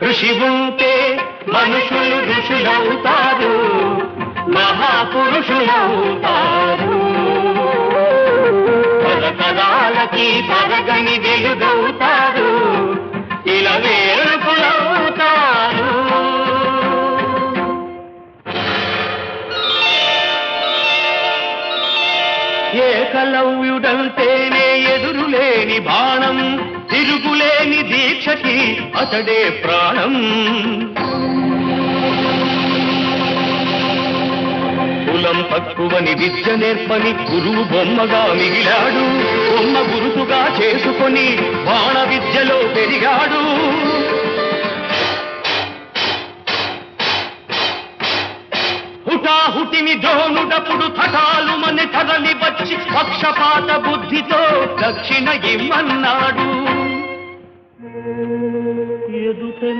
కృషి ఉంటే మనుషులు ఋషులవుతారు, మహాపురుషులవుతారు. తరతరాలకి తరగని వెలుగవుతారు, ఇలా వేడుకులవుతారు. ఏకలవ్యుడంటేనే ఎదురులేని బాణం, తిరుగులేని దీక్షకి అతడే ప్రాణం. కులం తక్కువని విద్య నేర్పని గురువు బొమ్మగా మిగిలాడు, బొమ్మ గురుతుగా చేసుకొని బాణ విద్యలో పెరిగాడు. హుటాహుటిని ద్రోణుడప్పుడు తటాలు మన తరలి వచ్చి పక్షపాత బుద్ధితో దక్షిణ ఇమ్మన్నాడు.